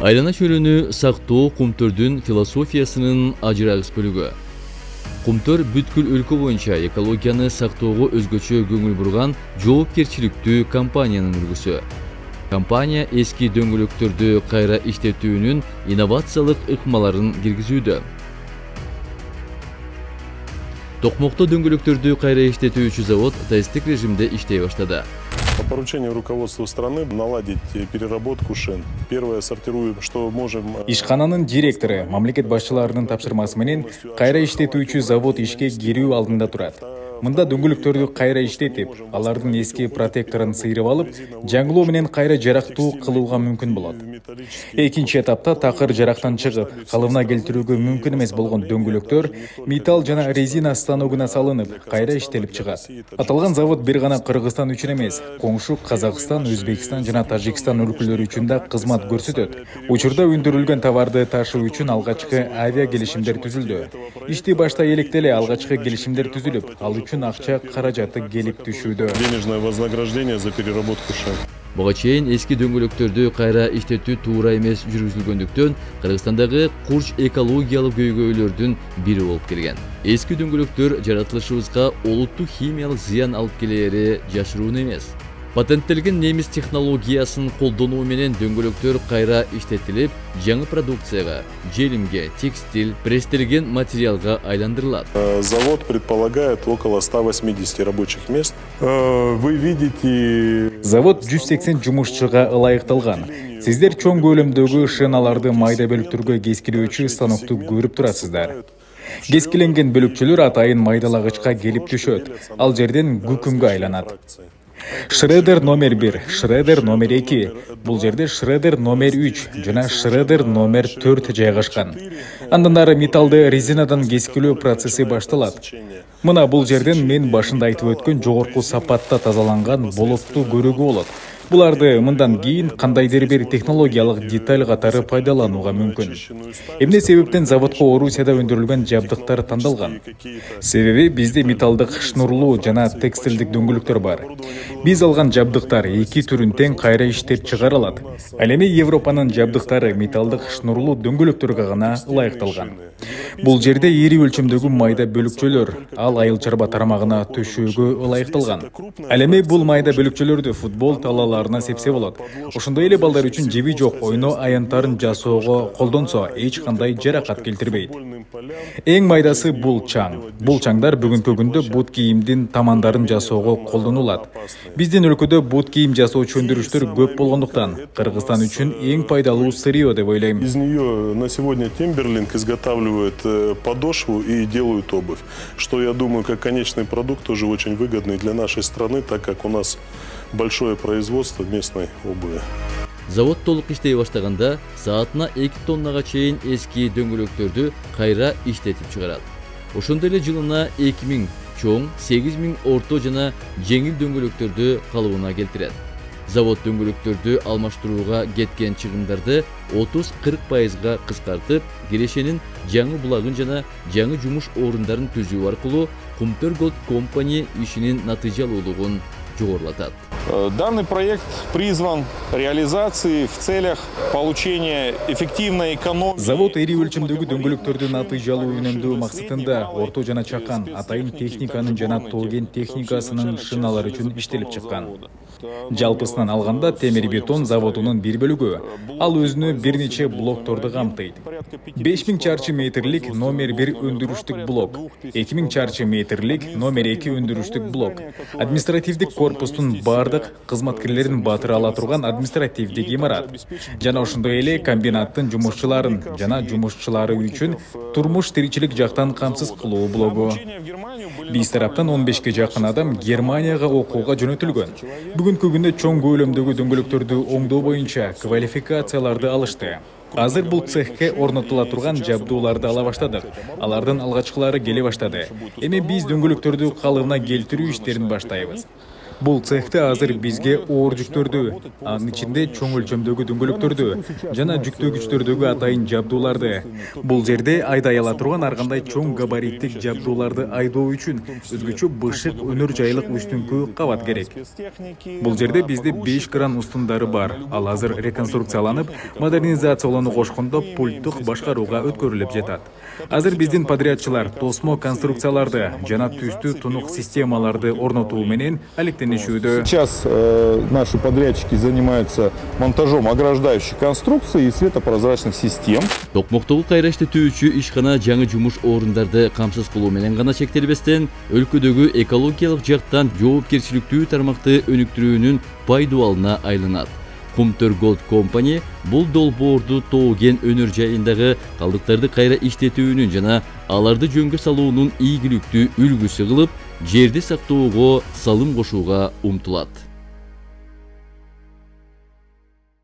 Айлана чөлөнү сактоо кумтөрдүн философиясынын ажырагыс бөлүгү. Кумтөр бүткүл өлкө боюнча экологияны сактоого өзгөчө көңүл бурган жоопкерчиликтүү компаниянын үлгүсү. Компания эски дөңгөлөктөрдү кайра иштетүүнүн инновациялык ыкмаларын киргизүүдө. Токмокто дөңгөлөктөрдү кайра иштетүүчү завод тесттик режимде иштей баштады. По поручению руководства страны наладить переработку шин. Первое, сортируем, что можем. Ишкананын директору мамлекет башчыларынын тапшырмасы менен кайра иштетүүчү завод ишке кирүү алдында турат. Мында дөңгөлөктөрдү кайра иштетип, алардын эски протекторун сыйрып алып, жаңылоо менен кайра жарактуу кылууга мүмкүн болот. Экинчи этапта такыр жарактан чыгып, калыбына келтирүүгө мүмкүн эмес болгон дөңгөлөктөр металл жана резина станогуна салынып, кайра иштелип чыгат. Аталган завод бир гана Кыргызстан үчүн эмес, коңшу Казакстан, Өзбекстан жана Тажикстан өлкөлөрү үчүн да кызмат көрсөтөт. Учурда өндүрүлгөн товарды ташуу үчүн алгачкы авиа келишимдер түзүлдү. Ишти баштай электе эле алгачкы келишимдер түзүлүп, ал үчүн акча каражаты келип түшүүдө. Денежное вознаграждение за переработку шин. Буга чейин эски дөңгөлөктөрдү кайра иштетүү туура эмес жүргүзүлгөндүктөн Кыргызстандагы курч экологиялык көйгөйлөрдүн бири болуп келген. Эски дөңгөлөктөр жаратылышыбызга олуттуу химиялык зыян алып келери жашыруун эмес. Патенттелген немис технологиясын колдонуу менен дөңгөлөктөр кайра иштетилип, жаңы продукцияга, желимге, текстиль, пресстелген материалга айландырылат. Завод предполагает около 180 рабочих мест. Вы видите... Завод 180 жумушчуга ылайыкталган. Сиздер чоң көлөмдөгү шиналарды майда бөлүктөргө кескилөөчү станокту көрүп турасыздар. Кескиленген бөлүкчөлөр атайын майдалагычка келип түшөт. Ал жерден күкүмгө айланат. Шредер номер 1, шредер номер 2, бул жерде шредер номер 3 жана шредер номер 4 жайгашкан. Андан ары металлды резинадан кескилөө процесси башталат. Мына бул жерден мен башында айтып өткөн жогорку сапатта тазаланган болоттуу көрүүгө болот. Буларды мындан кийин кандайдыр бир технологиялык деталь катары пайдаланууга мүмкүн. Эмне себептен заводко Орусияда өндүрүлгөн жабдыктар тандалган? Себеби бизде металлдык шнурлуу жана текстилдик дөңгөлөктөр бар. Биз алган жабдыктар эки түрүн тең кайра иштеп чыгара алат. Ал эми Европанын жабдыктары металлдык шнурлуу дөңгөлөктөргө гана ылайыкталган. Бул жерде ири өлчөмдөгү майда бөлүкчөлөр ал айыл чарба тарамагына төшөөгө ылайыкталган. Ал эми бул майда бөлүкчөлөрдү футбол талаларына сепсе болот. Ошондой эле балдар үчүн жеби жок ойно аянттарын жасоого колдонсо эч кандай жаракат келтирбейт. Эң майдасы бул чаң. Бул чаңдар бүгүнкү күндө бут кийимдин тамандарын жасоого колдонулат. Биздин өлкөдө бут кийим жасоочу өндүрүштөр көп болгондуктан Кыргызстан үчүн эң пайдалуу сырье деп ойлойм. Из нее на сегодня Timberland изготавливает подошву и делают обувь, что, я думаю, как конечный продукт тоже очень выгодный для нашей страны, так как у нас большое производство местной обуви. Завод толук иштей баштаганда саатына 2 тоннага чейин эски дөңгөлөктөрдү кайра иштетип чыгарат. Ошондой эле жылына 2000 чоң, 8000 орто жана жеңил дөңгөлөктөрдү калыбына келтирет. Завод дөңгөлөктөрдү алмаштырууга кеткен чыгымдарды 30-40%га кыскартып, кирешенин жаңы булагын жана жаңы жумуш орундарын түзүү аркылуу Кумтөр Gold Company ишинин натыйжалуулугун жогорулатат. Данный проект призван реализации в целях получения эффективной экономии. Завод ири өлчөмдөгү дөңгөлөктөрдү натыйжалуу үнөмдөө максатында орто жана чакан атайын техниканын жана толген техникасынын шиналары үчүн иштелип чыккан. Жалпысынан алганда темир бетон заводунун бир бөлүгү. Ал өзүнө бир нече блокторду камтыйт. 5000 чарчы метрлик номер 1 өндүрүштүк блок, 2000 чарчы метрлик номер 2 өндүрүштүк блок. Административдик корпустун бардык кызматкерлерин батыра ала турган административдик имарат. Жана ошондой эле комбинаттын жумушчуларын жана жумушчулары үчүн турмуш тиричилик жактан камсыз кылуу блогу. Биз тараптан 15ке жакын адам Германияга окууга жөнөтүлгөн. Бүгүнкү күндө чоң көлөмдөгү дөңгөлөктөрдү оңдоо боюнча квалификацияларды алышты. Азыр бул цехке орнотула турган жабдууларды ала баштадык. Алардын алгачкылары келе баштады. Эми биз дөңгөлөктөрдү калыбына келтирүү иштерин баштайбыз. Бул цехте азыр бизге оор жүктөрдү, анын ичинде чоң өлчөмдөгү дөңгөлөктөрдү жана жүктөгүчтөрдөгү атайын жабдууларды. Бул жерде айдай ала турган ар кандай чоң габариттик жабдууларды айдоо үчүн өзгөчө бышык өнөр жайлык үстүңкү кабат керек. Бул жерде бизде 5 кран устундары бар. Ал азыр реконструкцияланып, модернизациялоону кошкондо пульттук башкарууга өткөрүлүп жатат. Азыр биздин подрядчылар тосмо конструкцияларды жана түстүү тунук системаларды орнотуу менен алектенишүүдө. Сейчас наши подрядчики занимаются монтажом ограждающих конструкций и светопрозрачных систем. Токмоктогу кайра иштетүүчү ишкана жаңы жумуш орундарды камсыз кылуу менен гана чектелбестен, өлкөдөгү экологиялык жактан жоопкерчиликтүү тармакты өнүктүрүүнүн пайдалууна айланат. Kumtör Gold Company бул долбоорду тоо кен өнөр жайындагы калдыктарды кайра иштетүүнүн жана аларды жөнгө салуунун ийгиликтүү үлгүсү кылып, жерди сактоого салым кошууга умтулат.